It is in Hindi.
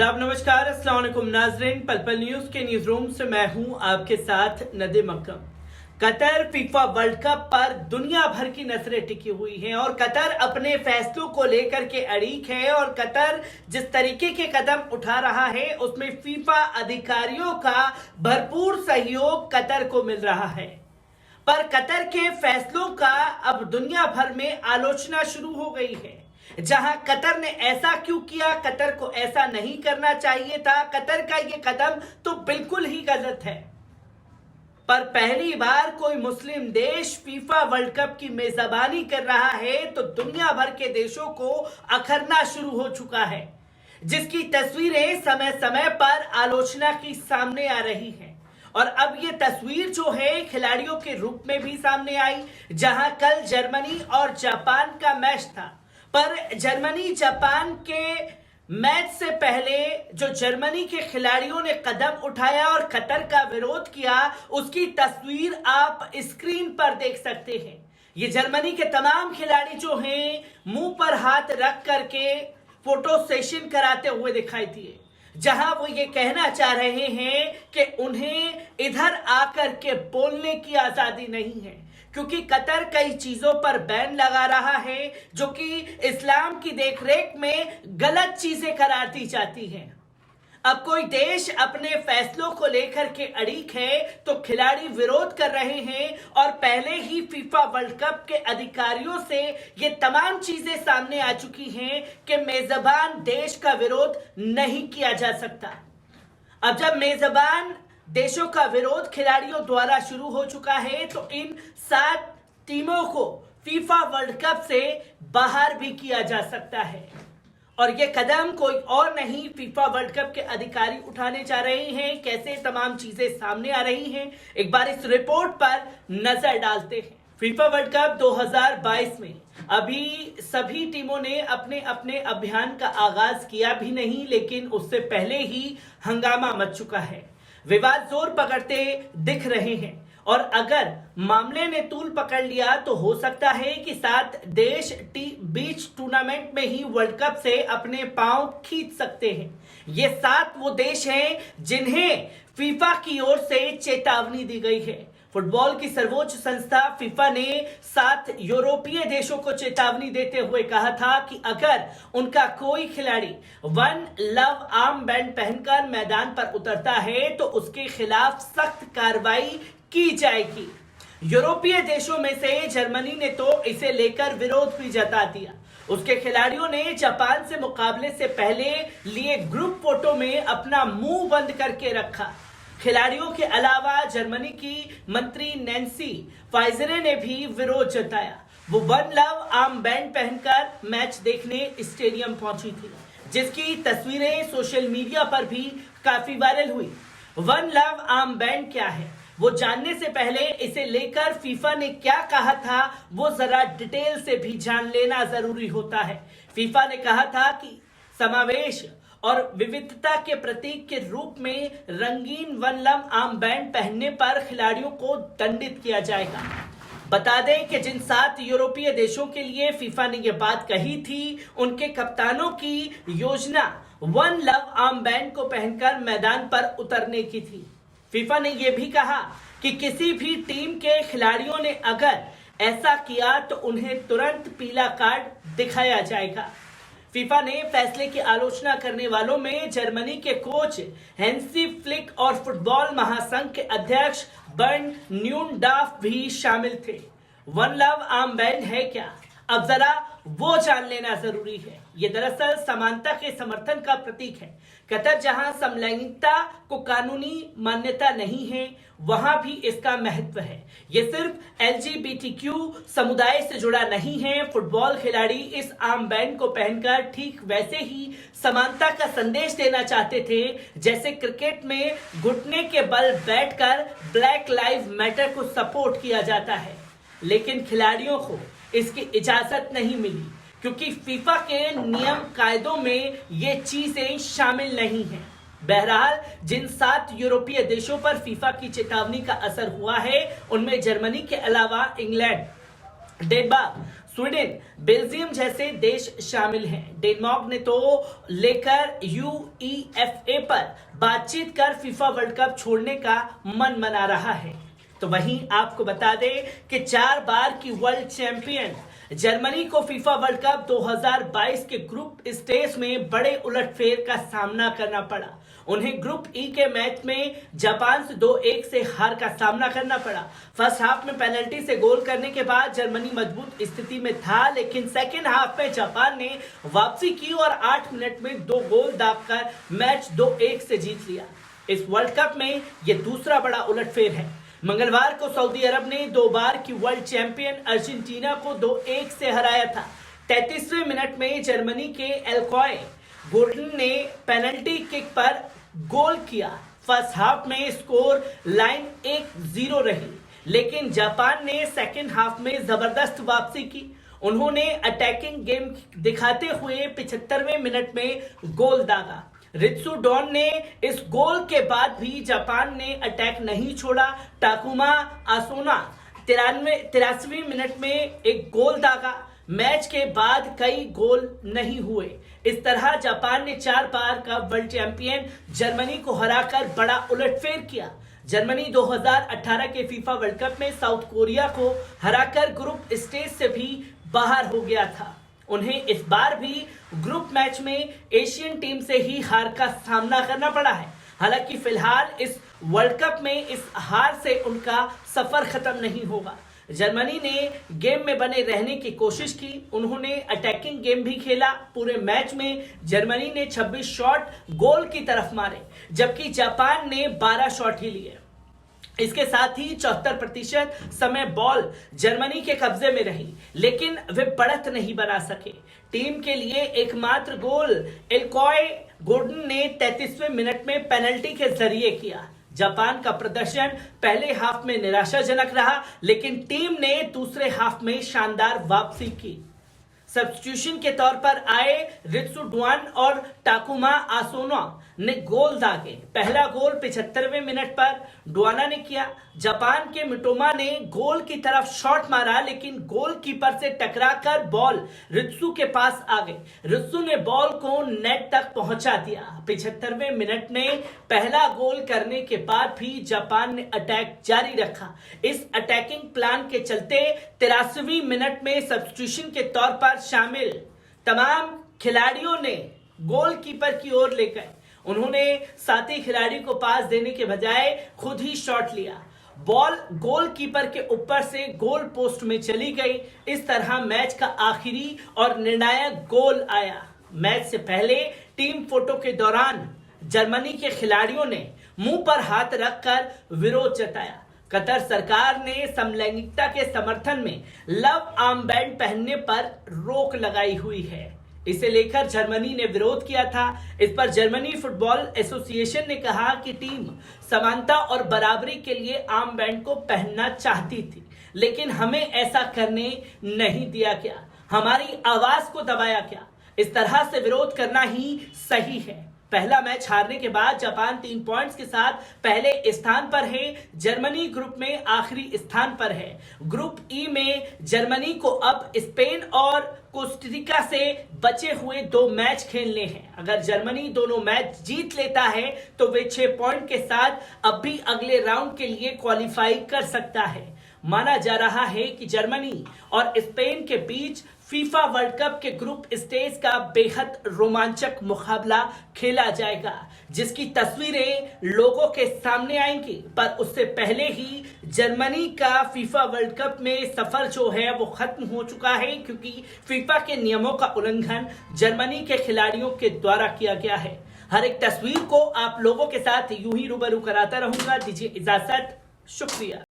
आदाब, नमस्कार, अस्सलाम वालेकुम नाज़रीन। पल पल न्यूज के न्यूज रूम से मैं हूं आपके साथ नदीम अकरम। कतर फीफा वर्ल्ड कप पर दुनिया भर की नजरें टिकी हुई हैं और कतर अपने फैसलों को लेकर के अड़ीक है और कतर जिस तरीके के कदम उठा रहा है उसमें फीफा अधिकारियों का भरपूर सहयोग कतर को मिल रहा है। पर कतर के फैसलों का अब दुनिया भर में आलोचना शुरू हो गई है। जहां कतर ने ऐसा क्यों किया, कतर को ऐसा नहीं करना चाहिए था, कतर का यह कदम तो बिल्कुल ही गलत है। पर पहली बार कोई मुस्लिम देश फीफा वर्ल्ड कप की मेजबानी कर रहा है तो दुनिया भर के देशों को अखरना शुरू हो चुका है, जिसकी तस्वीरें समय समय पर आलोचना की सामने आ रही हैं। और अब ये तस्वीर जो है खिलाड़ियों के रूप में भी सामने आई, जहां कल जर्मनी और जापान का मैच था। पर जर्मनी जापान के मैच से पहले जो जर्मनी के खिलाड़ियों ने कदम उठाया और कतर का विरोध किया, उसकी तस्वीर आप स्क्रीन पर देख सकते हैं। ये जर्मनी के तमाम खिलाड़ी जो हैं मुंह पर हाथ रख करके फोटो सेशन कराते हुए दिखाई दिए, जहां वो ये कहना चाह रहे हैं कि उन्हें इधर आकर के बोलने की आजादी नहीं है, क्योंकि कतर कई चीजों पर बैन लगा रहा है जो कि इस्लाम की देखरेख में गलत चीजें करार दी जाती हैं। अब कोई देश अपने फैसलों को लेकर के अड़ीक है तो खिलाड़ी विरोध कर रहे हैं और पहले ही फीफा वर्ल्ड कप के अधिकारियों से ये तमाम चीजें सामने आ चुकी हैं कि मेजबान देश का विरोध नहीं किया जा सकता। अब जब मेजबान देशों का विरोध खिलाड़ियों द्वारा शुरू हो चुका है तो इन 7 टीमों को फीफा वर्ल्ड कप से बाहर भी किया जा सकता है। और ये कदम कोई और नहीं, फीफा वर्ल्ड कप के अधिकारी उठाने जा रहे हैं। कैसे तमाम चीजें सामने आ रही हैं, एक बार इस रिपोर्ट पर नजर डालते हैं। फीफा वर्ल्ड कप 2022 में अभी सभी टीमों ने अपने अपने अभियान का आगाज किया भी नहीं, लेकिन उससे पहले ही हंगामा मच चुका है। विवाद जोर पकड़ते दिख रहे हैं और अगर मामले ने तूल पकड़ लिया तो हो सकता है कि 7 देश बीच टूर्नामेंट में ही वर्ल्ड कप से अपने पांव खींच सकते हैं। ये 7 वो देश हैं जिन्हें फीफा की ओर से चेतावनी दी गई है। फुटबॉल की सर्वोच्च संस्था फीफा ने 7 यूरोपीय देशों को चेतावनी देते हुए कहा था कि अगर उनका कोई खिलाड़ी वन लव आर्म बैंड पहनकर मैदान पर उतरता है तो उसके खिलाफ सख्त कार्रवाई की जाएगी। यूरोपीय देशों में से जर्मनी ने तो इसे लेकर विरोध भी जता दिया। उसके खिलाड़ियों ने जापान से मुकाबले से पहले लिए ग्रुप फोटो में अपना मुंह बंद करके रखा। खिलाड़ियों के अलावा जर्मनी की मंत्री नैन्सी फाइजरे ने भी विरोध जताया। वो वन लव आर्म बैंड पहनकर मैच देखने स्टेडियम पहुंची थी, जिसकी तस्वीरें सोशल मीडिया पर भी काफी वायरल हुई। वन लव आर्म बैंड क्या है, वो जानने से पहले इसे लेकर फीफा ने क्या कहा था वो जरा डिटेल से भी जान लेना जरूरी होता है। फीफा ने कहा था कि समावेश और विविधता के प्रतीक के रूप में रंगीन वन लव आर्म बैंड पहनने पर खिलाड़ियों को दंडित किया जाएगा। बता दें कि जिन 7 यूरोपीय देशों के लिए फीफा ने यह बात कही थी, उनके कप्तानों की योजना वन लव आर्म बैंड को पहनकर मैदान पर उतरने की थी। फीफा ने यह भी कहा कि किसी भी टीम के खिलाड़ियों ने अगर ऐसा किया तो उन्हें तुरंत पीला कार्ड दिखाया जाएगा। फीफा ने फैसले की आलोचना करने वालों में जर्मनी के कोच हैंसी फ्लिक और फुटबॉल महासंघ के अध्यक्ष बर्न न्यूनडाफ भी शामिल थे। वन लव आर्म बैंड है क्या, अब जरा वो जान लेना जरूरी है। ये दरअसल समानता के समर्थन का प्रतीक है। कतर जहां समलैंगिकता को कानूनी मान्यता नहीं है, वहां भी इसका महत्व है। ये सिर्फ LGBTQ समुदाय से जुड़ा नहीं है। फुटबॉल खिलाड़ी इस आर्म बैंड को पहनकर ठीक वैसे ही समानता का संदेश देना चाहते थे जैसे क्रिकेट में घुटने के बल बैठकर ब्लैक लाइव मैटर को सपोर्ट किया जाता है। लेकिन खिलाड़ियों को इसकी इजाजत नहीं मिली, क्योंकि फीफा के नियम कायदों में ये चीजें शामिल नहीं हैं। बहरहाल जिन 7 यूरोपीय देशों पर फीफा की चेतावनी का असर हुआ है, उनमें जर्मनी के अलावा इंग्लैंड, डेनमार्क, स्वीडन, बेल्जियम जैसे देश शामिल हैं। डेनमार्क ने तो लेकर यूईएफए पर बातचीत कर फीफा वर्ल्ड कप छोड़ने का मन बना रहा है। तो वहीं आपको बता दें कि 4 बार की वर्ल्ड चैंपियन जर्मनी को फीफा वर्ल्ड कप 2022 के ग्रुप स्टेज में बड़े उलटफेर का सामना करना पड़ा। उन्हें ग्रुप ई के मैच में जापान से 2-1 से हार का सामना करना पड़ा। फर्स्ट हाफ में पेनल्टी से गोल करने के बाद जर्मनी मजबूत स्थिति में था, लेकिन सेकेंड हाफ में जापान ने वापसी की और 8 मिनट में 2 गोल दागकर मैच 2-1 से जीत लिया। इस वर्ल्ड कप में यह दूसरा बड़ा उलटफेर है। मंगलवार को सऊदी अरब ने 2 बार की वर्ल्ड चैंपियन अर्जेंटीना को 2-1 से हराया था। 33वें मिनट में जर्मनी के एल्कॉय गोल्डन ने पेनल्टी किक पर गोल किया। फर्स्ट हाफ में स्कोर लाइन 1-0 रही, लेकिन जापान ने सेकेंड हाफ में जबरदस्त वापसी की। उन्होंने अटैकिंग गेम दिखाते हुए 75वें मिनट में गोल दागा। रित्सु डॉन ने इस गोल के बाद भी जापान ने अटैक नहीं छोड़ा। टाकुमा आसोना 83वें मिनट में एक गोल दागा। मैच के बाद कई गोल नहीं हुए। इस तरह जापान ने 4 बार का वर्ल्ड चैंपियन जर्मनी को हराकर बड़ा उलटफेर किया। जर्मनी 2018 के फीफा वर्ल्ड कप में साउथ कोरिया को हराकर ग्रुप स्टेज से भी बाहर हो गया था। उन्हें इस बार भी ग्रुप मैच में एशियन टीम से ही हार का सामना करना पड़ा है। हालांकि फिलहाल इस वर्ल्ड कप में इस हार से उनका सफर खत्म नहीं होगा। जर्मनी ने गेम में बने रहने की कोशिश की। उन्होंने अटैकिंग गेम भी खेला। पूरे मैच में जर्मनी ने 26 शॉट गोल की तरफ मारे, जबकि जापान ने 12 शॉट ही लिए। इसके साथ ही 74% समय बॉल जर्मनी के कब्जे में रही, लेकिन वे बढ़त नहीं बना सके। टीम के लिए एकमात्र गोल एल्कॉय गोल्डन ने 33वें मिनट में पेनल्टी के जरिए किया। जापान का प्रदर्शन पहले हाफ में निराशाजनक रहा, लेकिन टीम ने दूसरे हाफ में शानदार वापसी की। सब्स्टिट्यूशन के तौर पर आए रित्सु डॉन और टाकुमा आसोना ने गोल दागे। पहला गोल 75वें मिनट पर डुआना ने किया। जापान के मिटोमा ने गोल की तरफ शॉट मारा, लेकिन गोलकीपर से टकराकर बॉल रित्सु के पास आ गई। रित्सु ने बॉल को नेट तक पहुंचा दिया। 75वें मिनट में पहला गोल करने के बाद भी जापान ने अटैक जारी रखा। इस अटैकिंग प्लान के चलते 83वीं मिनट में सब्स्टिट्यूशन के तौर पर शामिल तमाम खिलाड़ियों ने गोलकीपर की ओर ले गए। उन्होंने साथी खिलाड़ी को पास देने के बजाय खुद ही शॉट लिया। बॉल गोलकीपर के ऊपर से गोल पोस्ट में चली गई। इस तरह मैच का आखिरी और निर्णायक गोल आया। मैच से पहले टीम फोटो के दौरान जर्मनी के खिलाड़ियों ने मुंह पर हाथ रखकर विरोध जताया। कतर सरकार ने समलैंगिकता के समर्थन में लव आर्म बैंड पहनने पर रोक लगाई हुई है। इसे लेकर जर्मनी ने विरोध किया था। इस पर जर्मनी फुटबॉल एसोसिएशन ने कहा कि टीम समानता और बराबरी के लिए आर्म बैंड को पहनना चाहती थी, लेकिन हमें ऐसा करने नहीं दिया गया। हमारी आवाज को दबाया गया। इस तरह से विरोध करना ही सही है। पहला मैच हारने के बाद जापान 3 पॉइंट्स के साथ पहले स्थान पर है। जर्मनी ग्रुप में आखिरी स्थान पर है। ग्रुप ई में जर्मनी को अब स्पेन और कोस्टारिका से बचे हुए 2 मैच खेलने हैं। अगर जर्मनी दोनों मैच जीत लेता है तो वे 6 पॉइंट के साथ अब भी अगले राउंड के लिए क्वालिफाई कर सकता है। माना जा रहा है कि जर्मनी और स्पेन के बीच फीफा वर्ल्ड कप के ग्रुप स्टेज का बेहद रोमांचक मुकाबला खेला जाएगा, जिसकी तस्वीरें लोगों के सामने आएंगी। पर उससे पहले ही जर्मनी का फीफा वर्ल्ड कप में सफर जो है वो खत्म हो चुका है, क्योंकि फीफा के नियमों का उल्लंघन जर्मनी के खिलाड़ियों के द्वारा किया गया है। हर एक तस्वीर को आप लोगों के साथ यूं ही रूबरू कराता रहूंगा। दीजिए इजाजत, शुक्रिया।